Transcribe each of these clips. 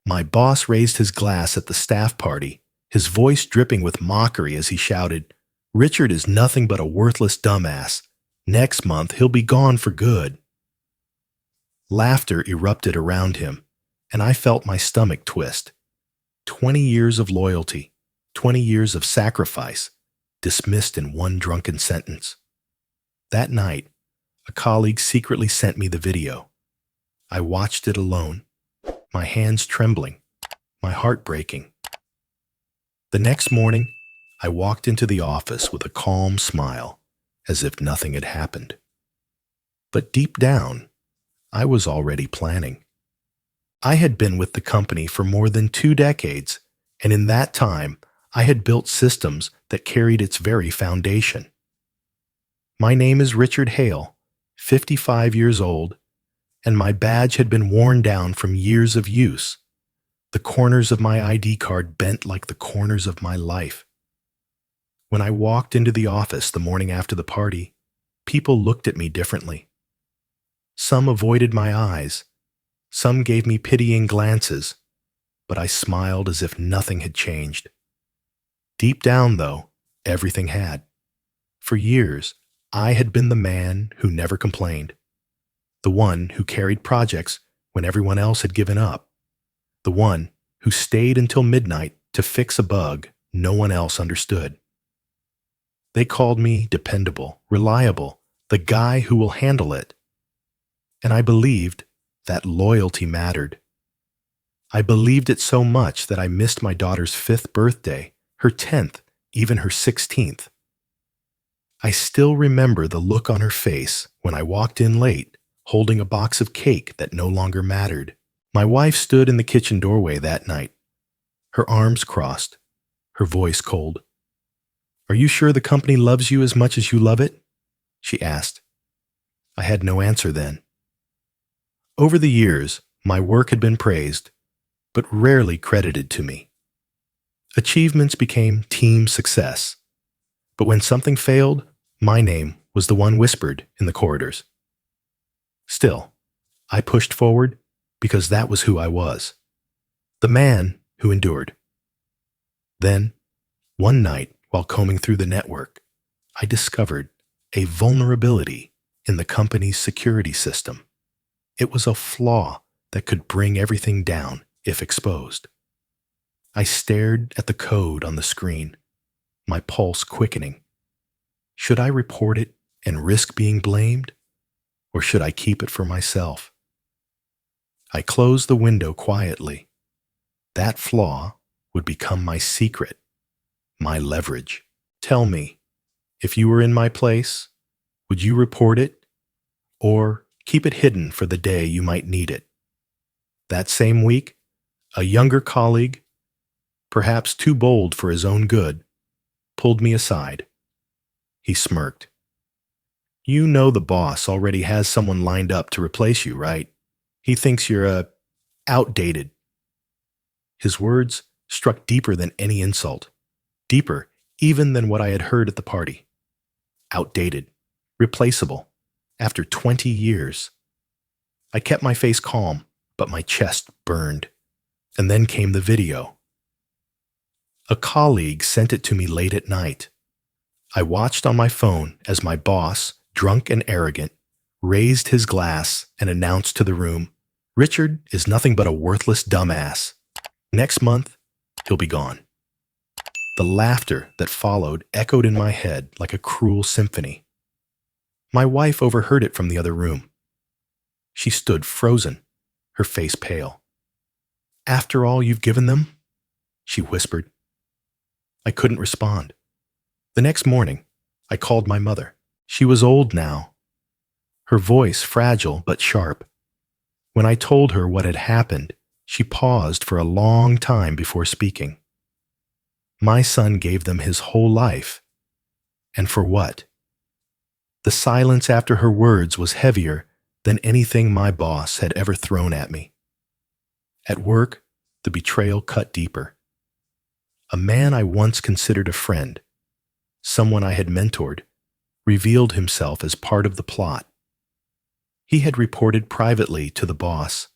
My boss raised his glass at the staff party, his voice dripping with mockery as he shouted, "Richard is nothing but a worthless dumbass. Next month, he'll be gone for good." Laughter erupted around him, and I felt my stomach twist. 20 years of loyalty, 20 years of sacrifice, dismissed in one drunken sentence. That night, a colleague secretly sent me the video. I watched it alone, my hands trembling, my heart breaking. The next morning, I walked into the office with a calm smile, as if nothing had happened. But deep down, I was already planning. I had been with the company for more than 2 decades, and in that time, I had built systems that carried its very foundation. My name is Richard Hale, 55 years old, and my badge had been worn down from years of use. The corners of my ID card bent like the corners of my life. When I walked into the office the morning after the party, people looked at me differently. Some avoided my eyes, some gave me pitying glances, but I smiled as if nothing had changed. Deep down, though, everything had. For years, I had been the man who never complained, the one who carried projects when everyone else had given up, the one who stayed until midnight to fix a bug no one else understood. They called me dependable, reliable, the guy who will handle it. And I believed that loyalty mattered. I believed it so much that I missed my daughter's 5th birthday, her 10th, even her 16th. I still remember the look on her face when I walked in late, holding a box of cake that no longer mattered. My wife stood in the kitchen doorway that night, her arms crossed, her voice cold. "Are you sure the company loves you as much as you love it?" she asked. I had no answer then. Over the years, my work had been praised, but rarely credited to me. Achievements became team success, but when something failed, my name was the one whispered in the corridors. Still, I pushed forward because that was who I was, the man who endured. Then, one night while combing through the network, I discovered a vulnerability in the company's security system. It was a flaw that could bring everything down if exposed. I stared at the code on the screen, my pulse quickening. Should I report it and risk being blamed, or should I keep it for myself? I closed the window quietly. That flaw would become my secret, my leverage. Tell me, if you were in my place, would you report it, or keep it hidden for the day you might need it? That same week, a younger colleague, perhaps too bold for his own good, pulled me aside. He smirked. "You know the boss already has someone lined up to replace you, right? He thinks you're outdated." His words struck deeper than any insult, deeper even than what I had heard at the party. Outdated, replaceable, after 20 years. I kept my face calm, but my chest burned. And then came the video. A colleague sent it to me late at night. I watched on my phone as my boss, drunk and arrogant, raised his glass and announced to the room, "Richard is nothing but a worthless dumbass. Next month, he'll be gone." The laughter that followed echoed in my head like a cruel symphony. My wife overheard it from the other room. She stood frozen, her face pale. "After all you've given them?" she whispered. I couldn't respond. The next morning, I called my mother. She was old now, her voice fragile but sharp. When I told her what had happened, she paused for a long time before speaking. My son gave them his whole life. And for what? The silence after her words was heavier than anything my boss had ever thrown at me. At work, the betrayal cut deeper. A man I once considered a friend, someone I had mentored, revealed himself as part of the plot. He had reported privately to the boss,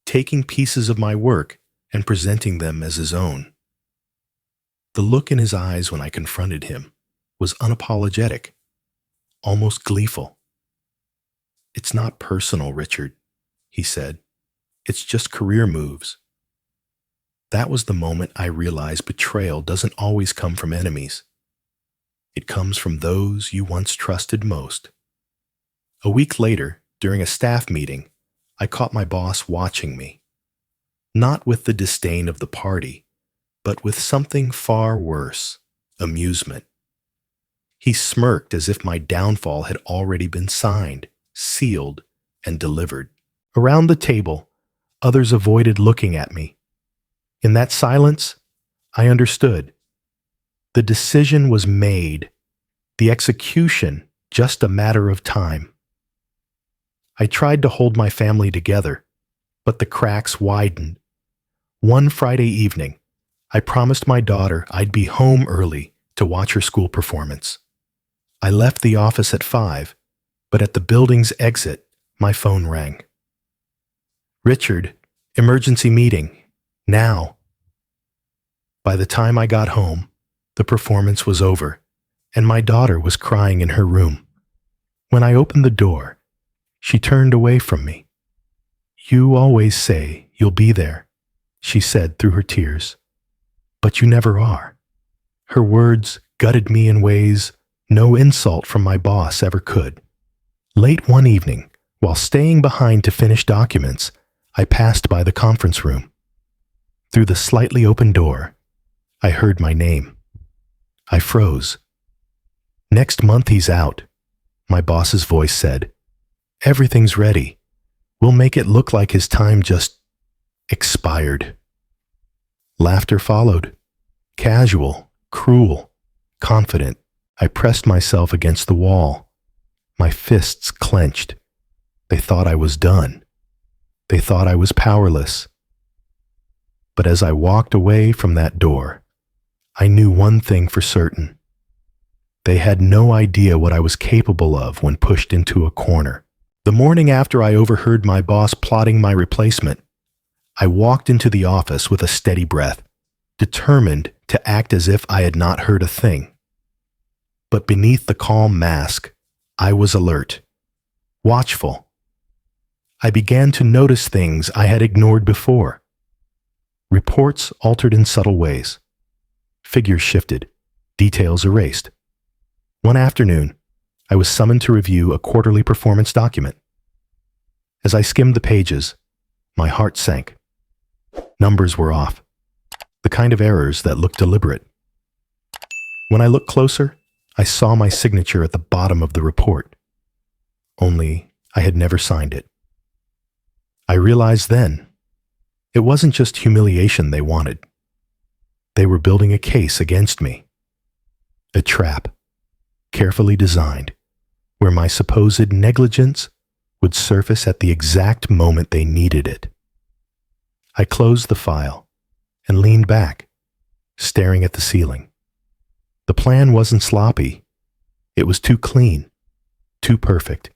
taking pieces of my work and presenting them as his own. The look in his eyes when I confronted him was unapologetic, almost gleeful. "It's not personal, Richard," he said. "It's just career moves." That was the moment I realized betrayal doesn't always come from enemies. It comes from those you once trusted most. A week later, during a staff meeting, I caught my boss watching me. Not with the disdain of the party, but with something far worse: amusement. He smirked as if my downfall had already been signed, sealed, and delivered. Around the table, others avoided looking at me. In that silence, I understood. The decision was made, the execution just a matter of time. I tried to hold my family together, but the cracks widened. One Friday evening, I promised my daughter I'd be home early to watch her school performance. I left the office at 5, but at the building's exit, my phone rang. "Richard, emergency meeting. Now." By the time I got home, the performance was over, and my daughter was crying in her room. When I opened the door, she turned away from me. "You always say you'll be there," she said through her tears, "but you never are." Her words gutted me in ways no insult from my boss ever could. Late one evening, while staying behind to finish documents, I passed by the conference room. Through the slightly open door, I heard my name. I froze. "Next month he's out," my boss's voice said. "Everything's ready. We'll make it look like his time just expired." Laughter followed. Casual, cruel, confident. I pressed myself against the wall. My fists clenched. They thought I was done. They thought I was powerless. But as I walked away from that door, I knew one thing for certain. They had no idea what I was capable of when pushed into a corner. The morning after I overheard my boss plotting my replacement, I walked into the office with a steady breath, determined to act as if I had not heard a thing. But beneath the calm mask, I was alert, watchful. I began to notice things I had ignored before. Reports altered in subtle ways. Figures shifted, details erased. One afternoon, I was summoned to review a quarterly performance document. As I skimmed the pages, my heart sank. Numbers were off, the kind of errors that looked deliberate. When I looked closer, I saw my signature at the bottom of the report. Only I had never signed it. I realized then, it wasn't just humiliation they wanted. They were building a case against me. A trap, carefully designed, where my supposed negligence would surface at the exact moment they needed it. I closed the file and leaned back, staring at the ceiling. The plan wasn't sloppy. It was too clean, too perfect.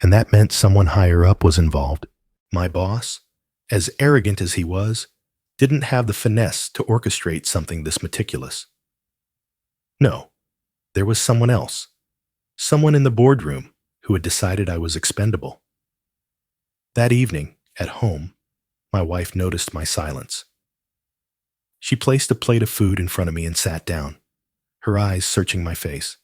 And that meant someone higher up was involved. My boss, as arrogant as he was, didn't have the finesse to orchestrate something this meticulous. No, there was someone else, someone in the boardroom who had decided I was expendable. That evening, at home, my wife noticed my silence. She placed a plate of food in front of me and sat down, her eyes searching my face.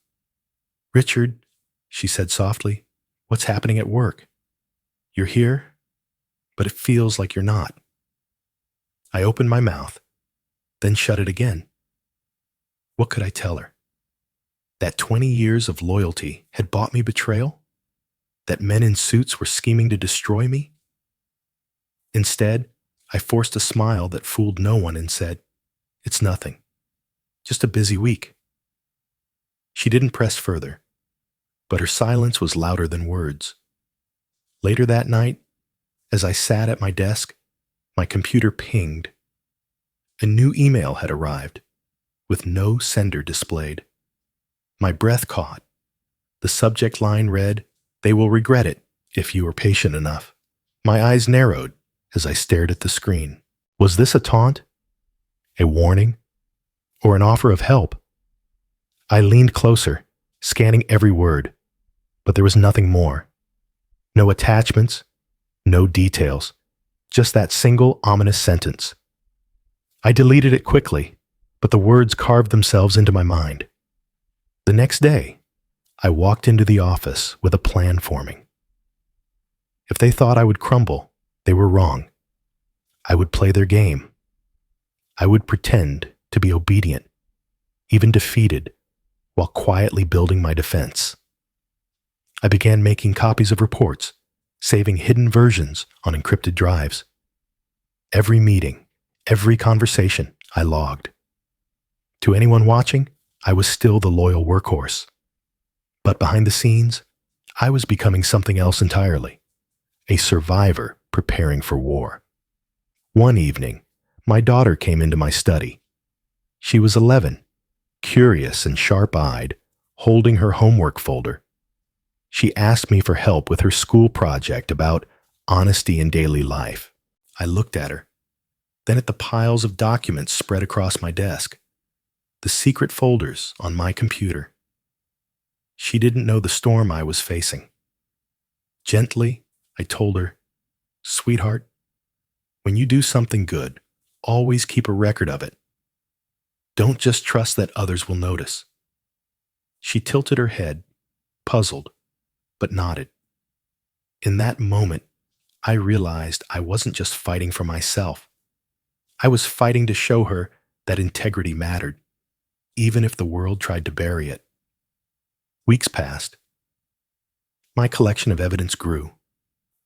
"Richard," she said softly, "what's happening at work? You're here, but it feels like you're not." I opened my mouth, then shut it again. What could I tell her? That 20 years of loyalty had bought me betrayal? That men in suits were scheming to destroy me? Instead, I forced a smile that fooled no one and said, "It's nothing. Just a busy week." She didn't press further, but her silence was louder than words. Later that night, as I sat at my desk, my computer pinged. A new email had arrived, with no sender displayed. My breath caught. The subject line read, "They will regret it if you are patient enough." My eyes narrowed as I stared at the screen. Was this a taunt? A warning? Or an offer of help? I leaned closer, scanning every word, but there was nothing more. No attachments, no details, just that single ominous sentence. I deleted it quickly, but the words carved themselves into my mind. The next day, I walked into the office with a plan forming. If they thought I would crumble, they were wrong. I would play their game. I would pretend to be obedient, even defeated, while quietly building my defense. I began making copies of reports, saving hidden versions on encrypted drives. Every meeting, every conversation, I logged. To anyone watching, I was still the loyal workhorse. But behind the scenes, I was becoming something else entirely, a survivor preparing for war. One evening, my daughter came into my study. She was 11, curious and sharp-eyed, holding her homework folder. She asked me for help with her school project about honesty in daily life. I looked at her, then at the piles of documents spread across my desk, the secret folders on my computer. She didn't know the storm I was facing. Gently, I told her, "Sweetheart, when you do something good, always keep a record of it. Don't just trust that others will notice." She tilted her head, puzzled, but nodded. In that moment, I realized I wasn't just fighting for myself. I was fighting to show her that integrity mattered, even if the world tried to bury it. Weeks passed. My collection of evidence grew,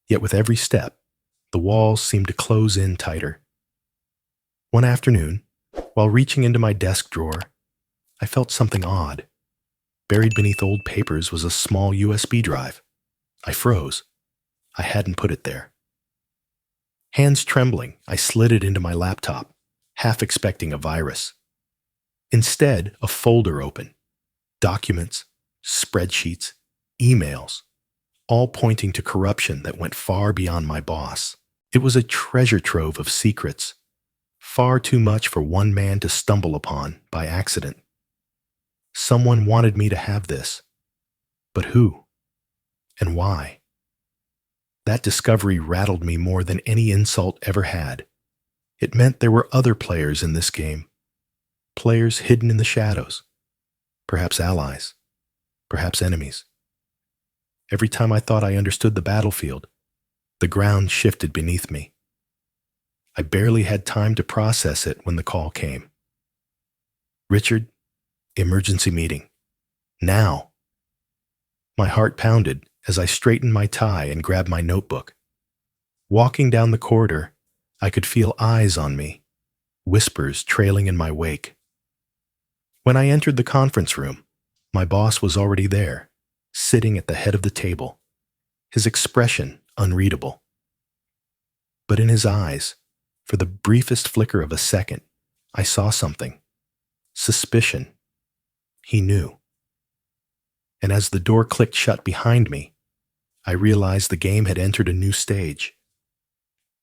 yet with every step, the walls seemed to close in tighter. One afternoon, while reaching into my desk drawer, I felt something odd. Buried beneath old papers was a small USB drive. I froze. I hadn't put it there. Hands trembling, I slid it into my laptop, half expecting a virus. Instead, a folder opened. Documents, spreadsheets, emails, all pointing to corruption that went far beyond my boss. It was a treasure trove of secrets, far too much for one man to stumble upon by accident. Someone wanted me to have this. But who? And why? That discovery rattled me more than any insult ever had. It meant there were other players in this game. Players hidden in the shadows. Perhaps allies. Perhaps enemies. Every time I thought I understood the battlefield, the ground shifted beneath me. I barely had time to process it when the call came. "Richard, emergency meeting. Now." My heart pounded as I straightened my tie and grabbed my notebook. Walking down the corridor, I could feel eyes on me, whispers trailing in my wake. When I entered the conference room, my boss was already there, sitting at the head of the table, his expression unreadable. But in his eyes, for the briefest flicker of a second, I saw something. Suspicion. He knew. And as the door clicked shut behind me, I realized the game had entered a new stage.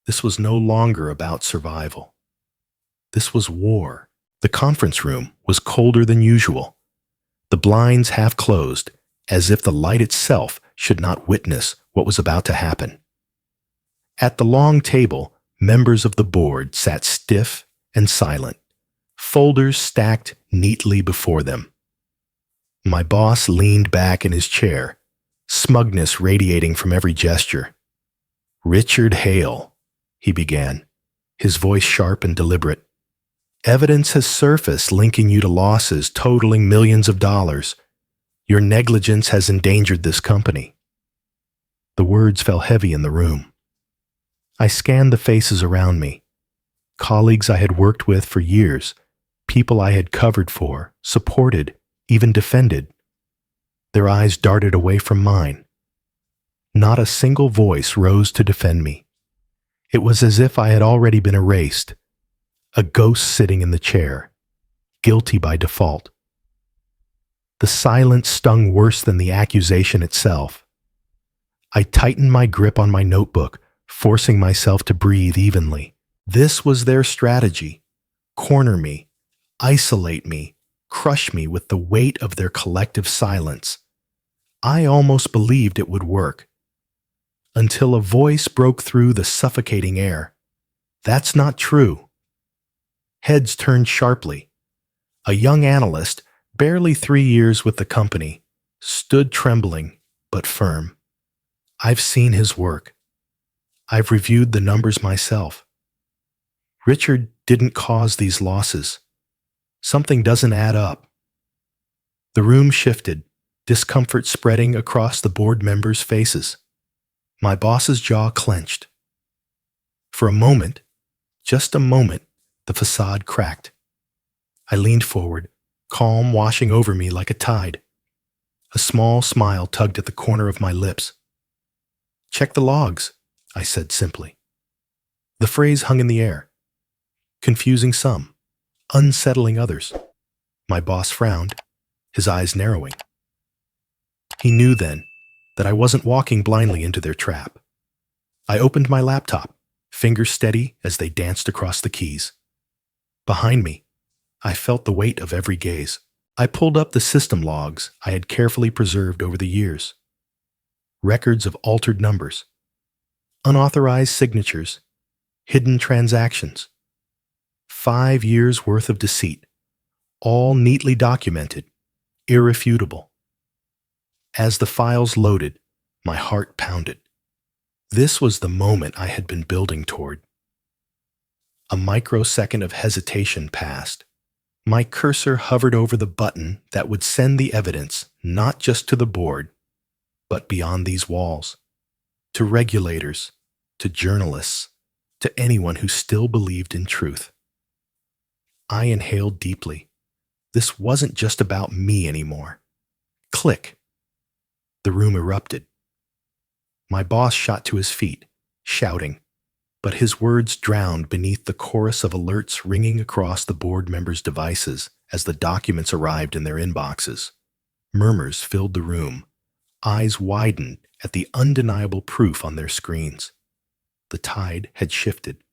This was no longer about survival. This was war. The conference room was colder than usual, the blinds half closed, as if the light itself should not witness what was about to happen. At the long table, members of the board sat stiff and silent, folders stacked neatly before them. My boss leaned back in his chair, smugness radiating from every gesture. "Richard Hale," he began, his voice sharp and deliberate. "Evidence has surfaced linking you to losses totaling millions of dollars. Your negligence has endangered this company." The words fell heavy in the room. I scanned the faces around me, colleagues I had worked with for years, people I had covered for, supported, even defended. Their eyes darted away from mine. Not a single voice rose to defend me. It was as if I had already been erased, a ghost sitting in the chair, guilty by default. The silence stung worse than the accusation itself. I tightened my grip on my notebook, forcing myself to breathe evenly. This was their strategy: corner me, isolate me, crush me with the weight of their collective silence. I almost believed it would work, until a voice broke through the suffocating air. "That's not true." Heads turned sharply. A young analyst, barely 3 years with the company, stood trembling but firm. "I've seen his work. I've reviewed the numbers myself. Richard didn't cause these losses. Something doesn't add up." The room shifted, discomfort spreading across the board members' faces. My boss's jaw clenched. For a moment, just a moment, the facade cracked. I leaned forward, calm washing over me like a tide. A small smile tugged at the corner of my lips. "Check the logs," I said simply. The phrase hung in the air, confusing some, unsettling others. My boss frowned, his eyes narrowing. He knew then that I wasn't walking blindly into their trap. I opened my laptop, fingers steady as they danced across the keys. Behind me, I felt the weight of every gaze. I pulled up the system logs I had carefully preserved over the years. Records of altered numbers, unauthorized signatures, hidden transactions. 5 years' worth of deceit, all neatly documented, irrefutable. As the files loaded, my heart pounded. This was the moment I had been building toward. A microsecond of hesitation passed. My cursor hovered over the button that would send the evidence not just to the board, but beyond these walls, to regulators, to journalists, to anyone who still believed in truth. I inhaled deeply. This wasn't just about me anymore. Click. The room erupted. My boss shot to his feet, shouting, but his words drowned beneath the chorus of alerts ringing across the board members' devices as the documents arrived in their inboxes. Murmurs filled the room, eyes widened at the undeniable proof on their screens. The tide had shifted.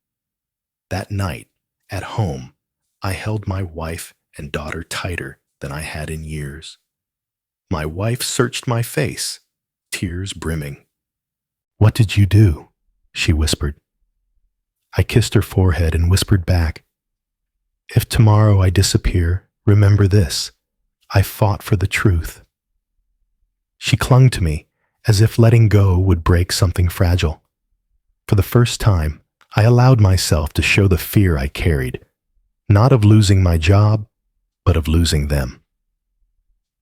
That night, at home, I held my wife and daughter tighter than I had in years. My wife searched my face, tears brimming. "What did you do?" she whispered. I kissed her forehead and whispered back, "If tomorrow I disappear, remember this: I fought for the truth." She clung to me as if letting go would break something fragile. For the first time, I allowed myself to show the fear I carried, not of losing my job, but of losing them.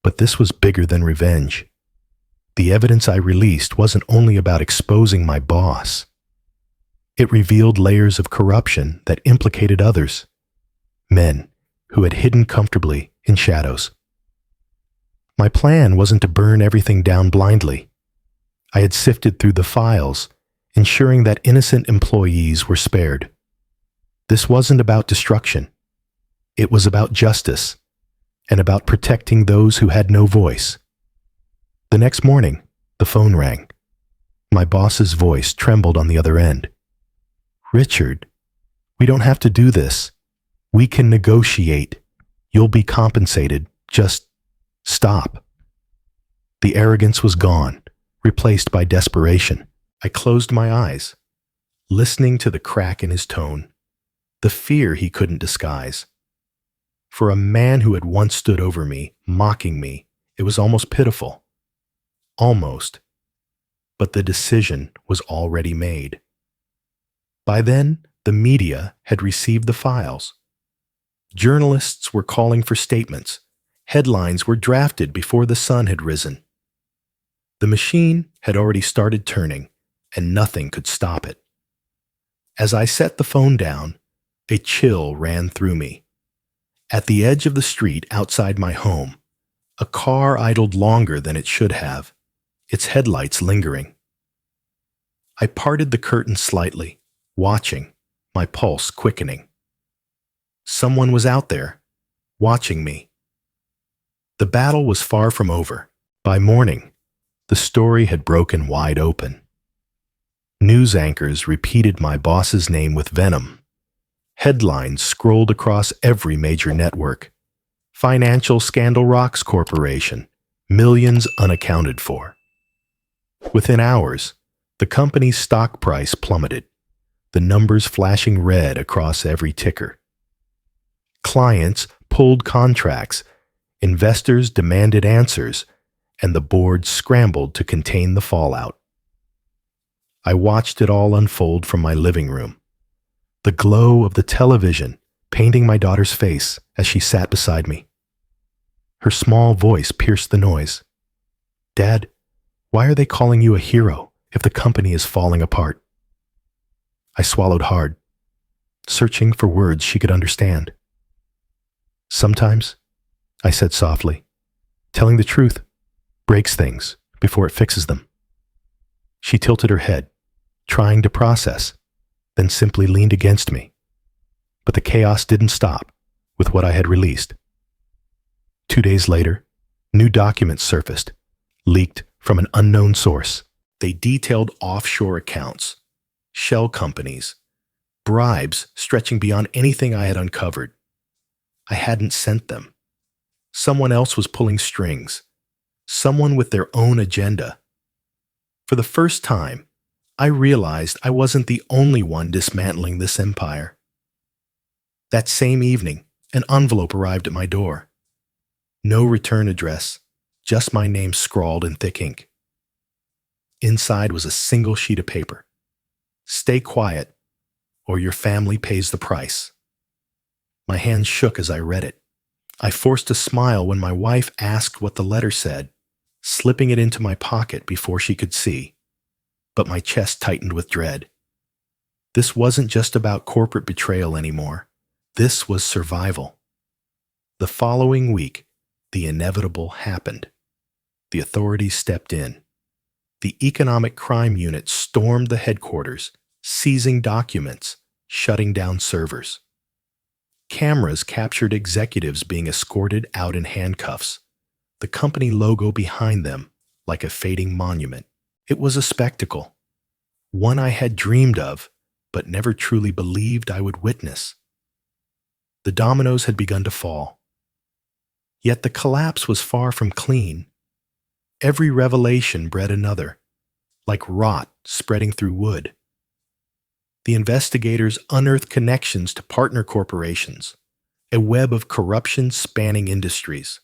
But this was bigger than revenge. The evidence I released wasn't only about exposing my boss. It revealed layers of corruption that implicated others, men who had hidden comfortably in shadows. My plan wasn't to burn everything down blindly. I had sifted through the files, ensuring that innocent employees were spared. This wasn't about destruction. It was about justice, and about protecting those who had no voice. The next morning, the phone rang. My boss's voice trembled on the other end. "Richard, we don't have to do this. We can negotiate. You'll be compensated. Just stop." The arrogance was gone, replaced by desperation. I closed my eyes, listening to the crack in his tone, the fear he couldn't disguise. For a man who had once stood over me, mocking me, it was almost pitiful. Almost. But the decision was already made. By then, the media had received the files. Journalists were calling for statements. Headlines were drafted before the sun had risen. The machine had already started turning, and nothing could stop it. As I set the phone down, a chill ran through me. At the edge of the street outside my home, a car idled longer than it should have, its headlights lingering. I parted the curtain slightly, watching, my pulse quickening. Someone was out there, watching me. The battle was far from over. By morning, the story had broken wide open. News anchors repeated my boss's name with venom, Headlines scrolled across every major network. Financial scandal rocks corporation, millions unaccounted for. Within hours, the company's stock price plummeted, the numbers flashing red across every ticker. Clients pulled contracts, investors demanded answers, and the board scrambled to contain the fallout. I watched it all unfold from my living room, the glow of the television painting my daughter's face as she sat beside me. Her small voice pierced the noise. "Dad, why are they calling you a hero if the company is falling apart?" I swallowed hard, searching for words she could understand. "Sometimes," I said softly, "telling the truth breaks things before it fixes them." She tilted her head, trying to process, then simply leaned against me. But the chaos didn't stop with what I had released. 2 days later, new documents surfaced, leaked from an unknown source. They detailed offshore accounts, shell companies, bribes stretching beyond anything I had uncovered. I hadn't sent them. Someone else was pulling strings, someone with their own agenda. For the first time, I realized I wasn't the only one dismantling this empire. That same evening, an envelope arrived at my door. No return address, just my name scrawled in thick ink. Inside was a single sheet of paper. "Stay quiet, or your family pays the price." My hands shook as I read it. I forced a smile when my wife asked what the letter said, slipping it into my pocket before she could see. But my chest tightened with dread. This wasn't just about corporate betrayal anymore. This was survival. The following week, the inevitable happened. The authorities stepped in. The Economic Crime Unit stormed the headquarters, seizing documents, shutting down servers. Cameras captured executives being escorted out in handcuffs, the company logo behind them like a fading monument. It was a spectacle, one I had dreamed of, but never truly believed I would witness. The dominoes had begun to fall. Yet the collapse was far from clean. Every revelation bred another, like rot spreading through wood. The investigators unearthed connections to partner corporations, a web of corruption spanning industries.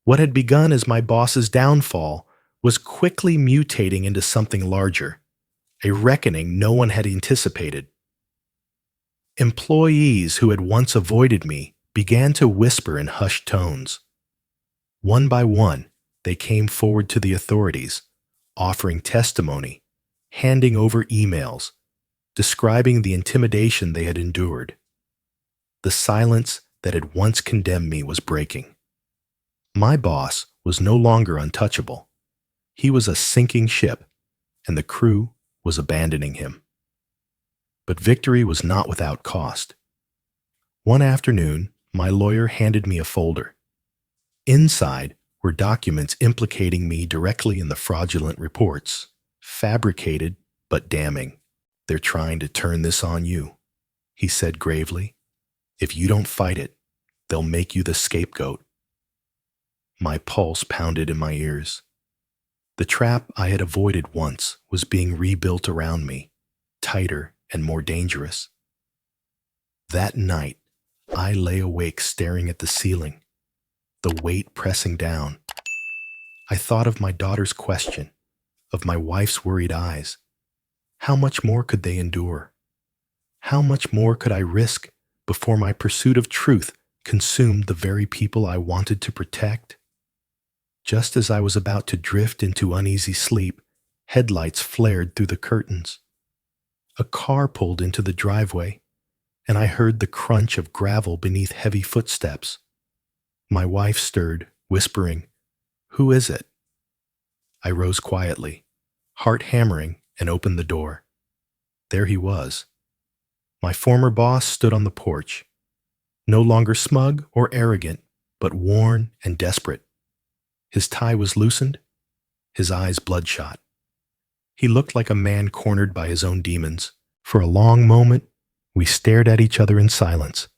What had begun as my boss's downfall was quickly mutating into something larger, a reckoning no one had anticipated. Employees who had once avoided me began to whisper in hushed tones. One by one, they came forward to the authorities, offering testimony, handing over emails, describing the intimidation they had endured. The silence that had once condemned me was breaking. My boss was no longer untouchable. He was a sinking ship, and the crew was abandoning him. But victory was not without cost. One afternoon, my lawyer handed me a folder. Inside were documents implicating me directly in the fraudulent reports, fabricated but damning. "They're trying to turn this on you," he said gravely. "If you don't fight it, they'll make you the scapegoat." My pulse pounded in my ears. The trap I had avoided once was being rebuilt around me, tighter and more dangerous. That night, I lay awake staring at the ceiling, the weight pressing down. I thought of my daughter's question, of my wife's worried eyes. How much more could they endure? How much more could I risk before my pursuit of truth consumed the very people I wanted to protect? Just as I was about to drift into uneasy sleep, headlights flared through the curtains. A car pulled into the driveway, and I heard the crunch of gravel beneath heavy footsteps. My wife stirred, whispering, "Who is it?" I rose quietly, heart hammering, and opened the door. There he was. My former boss stood on the porch, no longer smug or arrogant, but worn and desperate. His tie was loosened, his eyes bloodshot. He looked like a man cornered by his own demons. For a long moment, We stared at each other in silence,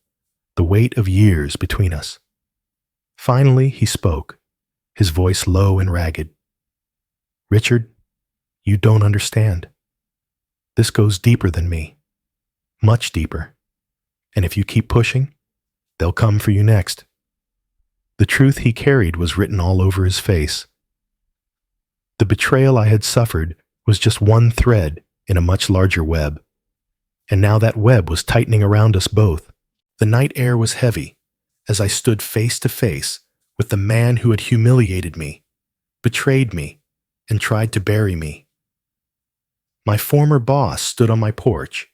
the weight of years between us. Finally, he spoke, his voice low and ragged. "Richard, you don't understand. This goes deeper than me, much deeper. And if you keep pushing, they'll come for you next." The truth he carried was written all over his face. The betrayal I had suffered was just one thread in a much larger web. And now that web was tightening around us both. The night air was heavy as I stood face to face with the man who had humiliated me, betrayed me, and tried to bury me. My former boss stood on my porch,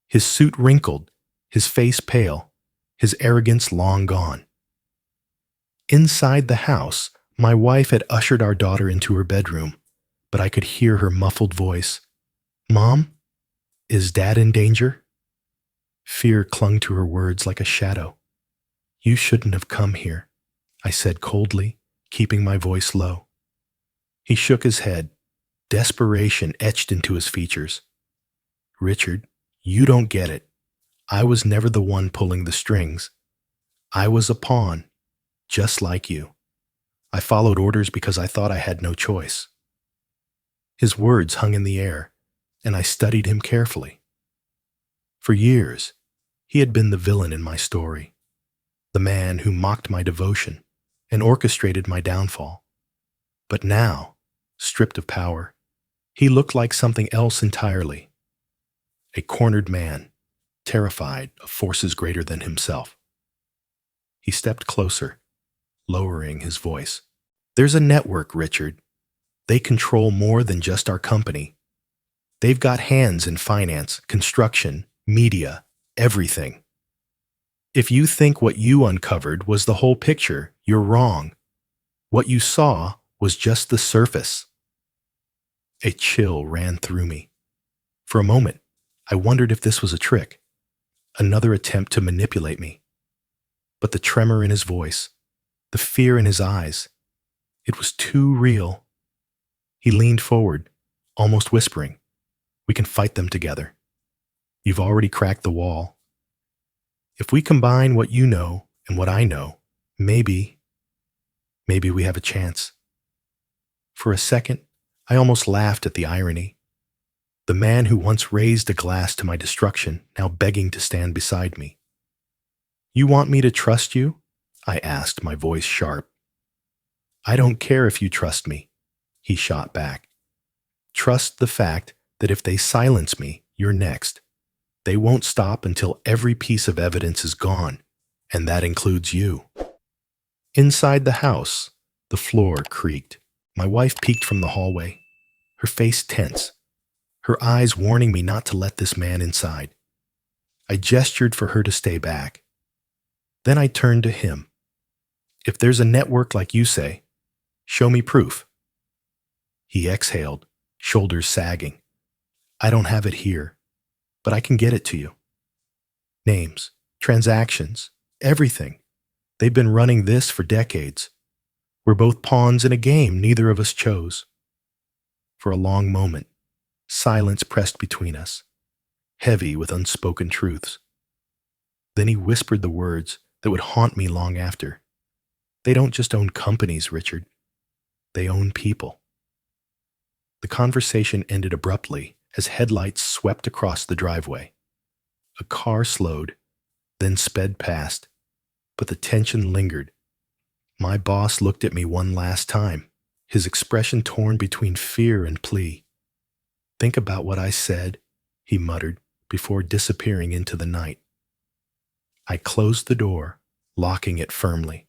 his suit wrinkled, his face pale, his arrogance long gone. Inside the house, my wife had ushered our daughter into her bedroom, but I could hear her muffled voice. "Mom, is Dad in danger?" Fear clung to her words like a shadow. "You shouldn't have come here," I said coldly, keeping my voice low. He shook his head, desperation etched into his features. "Richard, you don't get it. I was never the one pulling the strings. I was a pawn, just like you. I followed orders because I thought I had no choice." His words hung in the air, and I studied him carefully. For years, he had been the villain in my story, the man who mocked my devotion and orchestrated my downfall. But now, stripped of power, he looked like something else entirely. A cornered man, terrified of forces greater than himself. He stepped closer, lowering his voice. "There's a network, Richard. They control more than just our company. They've got hands in finance, construction, media, everything. If you think what you uncovered was the whole picture, you're wrong. What you saw was just the surface." A chill ran through me. For a moment, I wondered if this was a trick, another attempt to manipulate me. But the tremor in his voice, the fear in his eyes, it was too real. He leaned forward, almost whispering, "We can fight them together. You've already cracked the wall. If we combine what you know and what I know, maybe we have a chance." For a second, I almost laughed at the irony. The man who once raised a glass to my destruction, now begging to stand beside me. "You want me to trust you?" I asked, my voice sharp. "I don't care if you trust me," he shot back. "Trust the fact that if they silence me, you're next. They won't stop until every piece of evidence is gone, and that includes you." Inside the house, the floor creaked. My wife peeked from the hallway, her face tense, her eyes warning me not to let this man inside. I gestured for her to stay back. Then I turned to him. "If there's a network like you say, show me proof." He exhaled, shoulders sagging. "I don't have it here, but I can get it to you. Names, transactions, everything. They've been running this for decades. We're both pawns in a game neither of us chose." For a long moment, silence pressed between us, heavy with unspoken truths. Then he whispered the words that would haunt me long after. "They don't just own companies, Richard. They own people." The conversation ended abruptly as headlights swept across the driveway. A car slowed, then sped past, but the tension lingered. My boss looked at me one last time, his expression torn between fear and plea. "Think about what I said," he muttered before disappearing into the night. I closed the door, locking it firmly.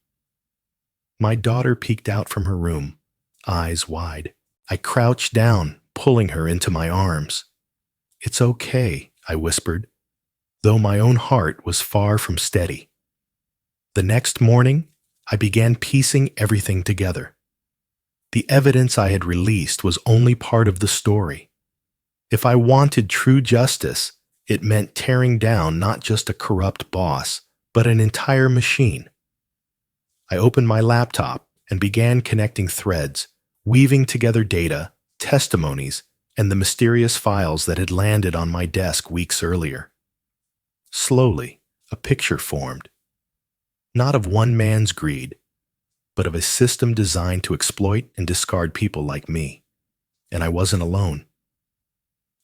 My daughter peeked out from her room, eyes wide. I crouched down, pulling her into my arms. "It's okay," I whispered, though my own heart was far from steady. The next morning, I began piecing everything together. The evidence I had released was only part of the story. If I wanted true justice, it meant tearing down not just a corrupt boss, but an entire machine. I opened my laptop and began connecting threads, weaving together data, testimonies, and the mysterious files that had landed on my desk weeks earlier. Slowly, a picture formed, not of one man's greed, but of a system designed to exploit and discard people like me. And I wasn't alone.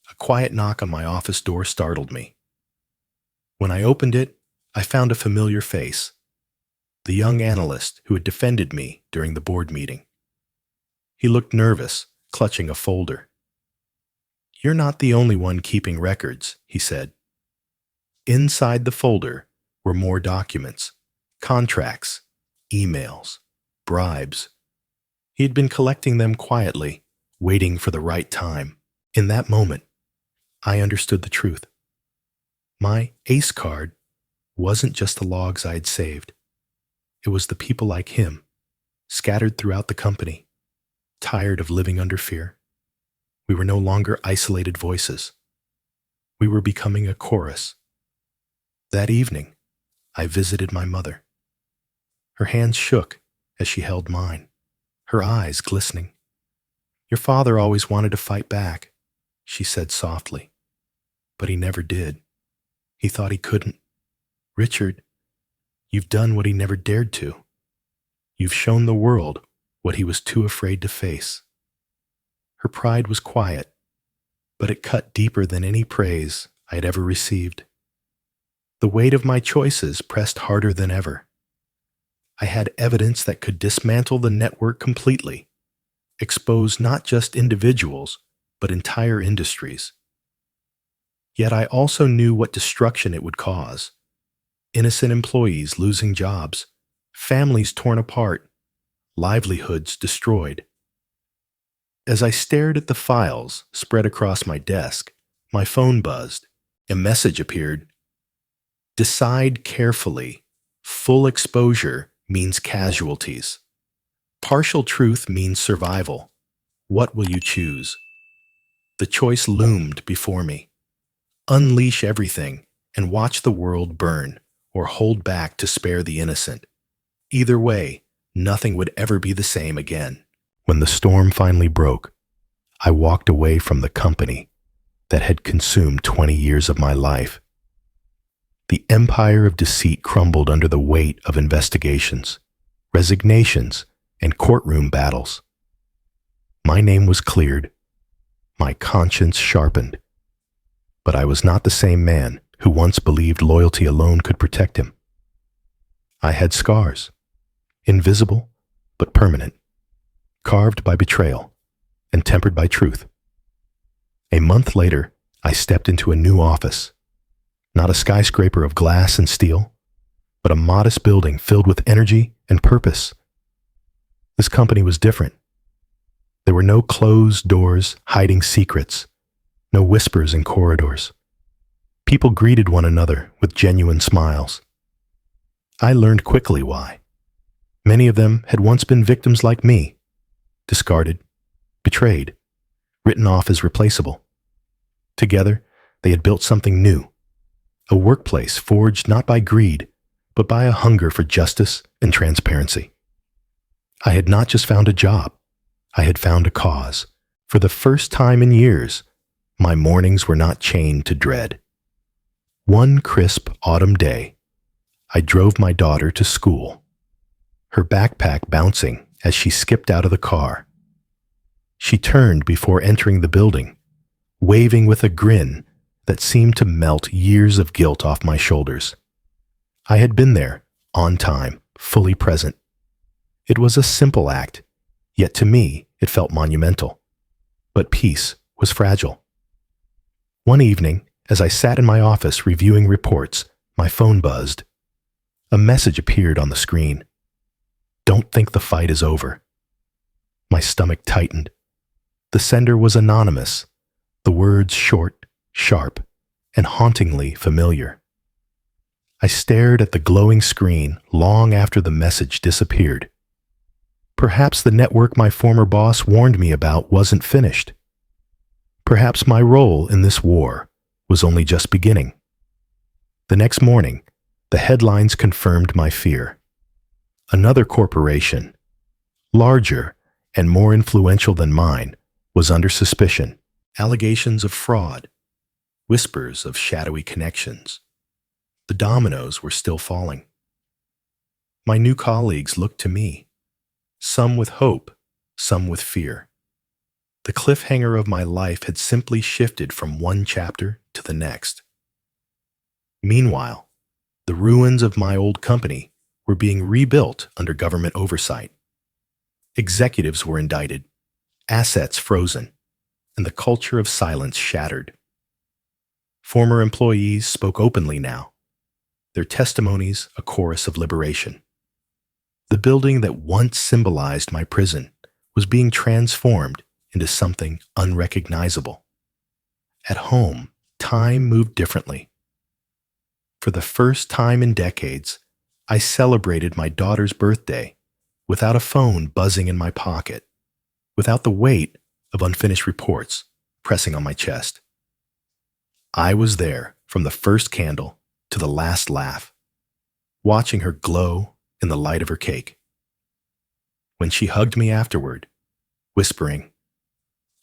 A quiet knock on my office door startled me. When I opened it, I found a familiar face, the young analyst who had defended me during the board meeting. He looked nervous, clutching a folder. "You're not the only one keeping records," he said. Inside the folder were more documents, contracts, emails, bribes. He had been collecting them quietly, waiting for the right time. In that moment, I understood the truth. My ACE card wasn't just the logs I had saved. It was the people like him, scattered throughout the company, tired of living under fear. We were no longer isolated voices. We were becoming a chorus. That evening, I visited my mother. Her hands shook as she held mine, her eyes glistening. "Your father always wanted to fight back," she said softly. "But he never did. He thought he couldn't. Richard, you've done what he never dared to. You've shown the world what he was too afraid to face." Her pride was quiet, but it cut deeper than any praise I had ever received. The weight of my choices pressed harder than ever. I had evidence that could dismantle the network completely, expose not just individuals, but entire industries. Yet I also knew what destruction it would cause. Innocent employees losing jobs, families torn apart, livelihoods destroyed. As I stared at the files spread across my desk, my phone buzzed. A message appeared. "Decide carefully. Full exposure means casualties. Partial truth means survival. What will you choose?" The choice loomed before me. Unleash everything and watch the world burn, or hold back to spare the innocent. Either way, nothing would ever be the same again. When the storm finally broke, I walked away from the company that had consumed 20 years of my life. The empire of deceit crumbled under the weight of investigations, resignations, and courtroom battles. My name was cleared, my conscience sharpened, but I was not the same man who once believed loyalty alone could protect him. I had scars, invisible but permanent, carved by betrayal and tempered by truth. A month later, I stepped into a new office. Not a skyscraper of glass and steel, but a modest building filled with energy and purpose. This company was different. There were no closed doors hiding secrets, no whispers in corridors. People greeted one another with genuine smiles. I learned quickly why. Many of them had once been victims like me, discarded, betrayed, written off as replaceable. Together, they had built something new. A workplace forged not by greed, but by a hunger for justice and transparency. I had not just found a job, I had found a cause. For the first time in years, my mornings were not chained to dread. One crisp autumn day, I drove my daughter to school, her backpack bouncing as she skipped out of the car. She turned before entering the building, waving with a grin that seemed to melt years of guilt off my shoulders. I had been there, on time, fully present. It was a simple act, yet to me it felt monumental. But peace was fragile. One evening, as I sat in my office reviewing reports, my phone buzzed. A message appeared on the screen. "Don't think the fight is over." My stomach tightened. The sender was anonymous, the words short, sharp, and hauntingly familiar. I stared at the glowing screen long after the message disappeared. Perhaps the network my former boss warned me about wasn't finished. Perhaps my role in this war was only just beginning. The next morning, the headlines confirmed my fear. Another corporation, larger and more influential than mine, was under suspicion. Allegations of fraud, whispers of shadowy connections. The dominoes were still falling. My new colleagues looked to me, some with hope, some with fear. The cliffhanger of my life had simply shifted from one chapter to the next. Meanwhile, the ruins of my old company were being rebuilt under government oversight. Executives were indicted, assets frozen, and the culture of silence shattered. Former employees spoke openly now, their testimonies a chorus of liberation. The building that once symbolized my prison was being transformed into something unrecognizable. At home, time moved differently. For the first time in decades, I celebrated my daughter's birthday without a phone buzzing in my pocket, without the weight of unfinished reports pressing on my chest. I was there from the first candle to the last laugh, watching her glow in the light of her cake. When she hugged me afterward, whispering,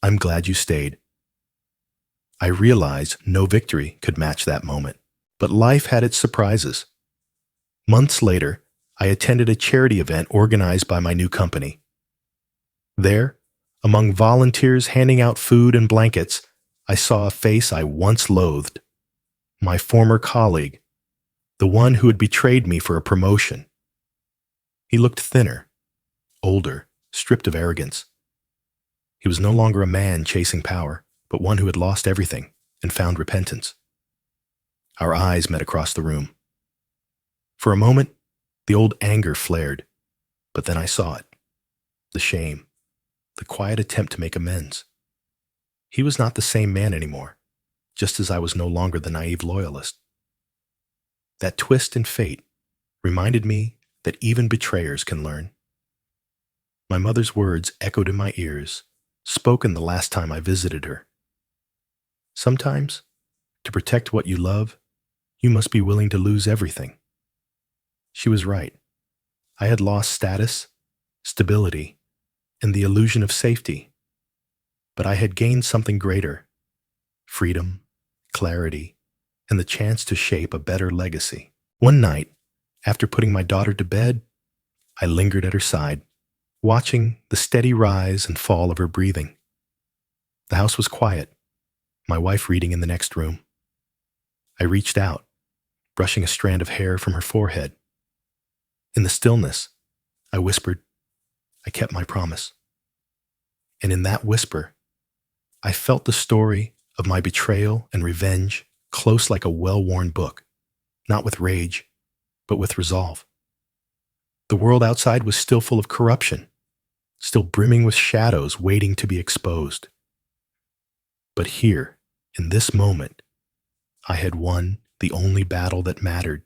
"I'm glad you stayed," I realized no victory could match that moment. But life had its surprises. Months later, I attended a charity event organized by my new company. There, among volunteers handing out food and blankets, I saw a face I once loathed. My former colleague, the one who had betrayed me for a promotion. He looked thinner, older, stripped of arrogance. He was no longer a man chasing power, but one who had lost everything and found repentance. Our eyes met across the room. For a moment, the old anger flared, but then I saw it. The shame, the quiet attempt to make amends. He was not the same man anymore, just as I was no longer the naive loyalist. That twist in fate reminded me that even betrayers can learn. My mother's words echoed in my ears, spoken the last time I visited her. Sometimes, to protect what you love, you must be willing to lose everything. She was right. I had lost status, stability, and the illusion of safety. But I had gained something greater: freedom, clarity, and the chance to shape a better legacy. One night, after putting my daughter to bed, I lingered at her side, watching the steady rise and fall of her breathing. The house was quiet, my wife reading in the next room. I reached out, brushing a strand of hair from her forehead. In the stillness, I whispered, "I kept my promise." And in that whisper, I felt the story of my betrayal and revenge close like a well-worn book, not with rage, but with resolve. The world outside was still full of corruption, still brimming with shadows waiting to be exposed. But here, in this moment, I had won the only battle that mattered.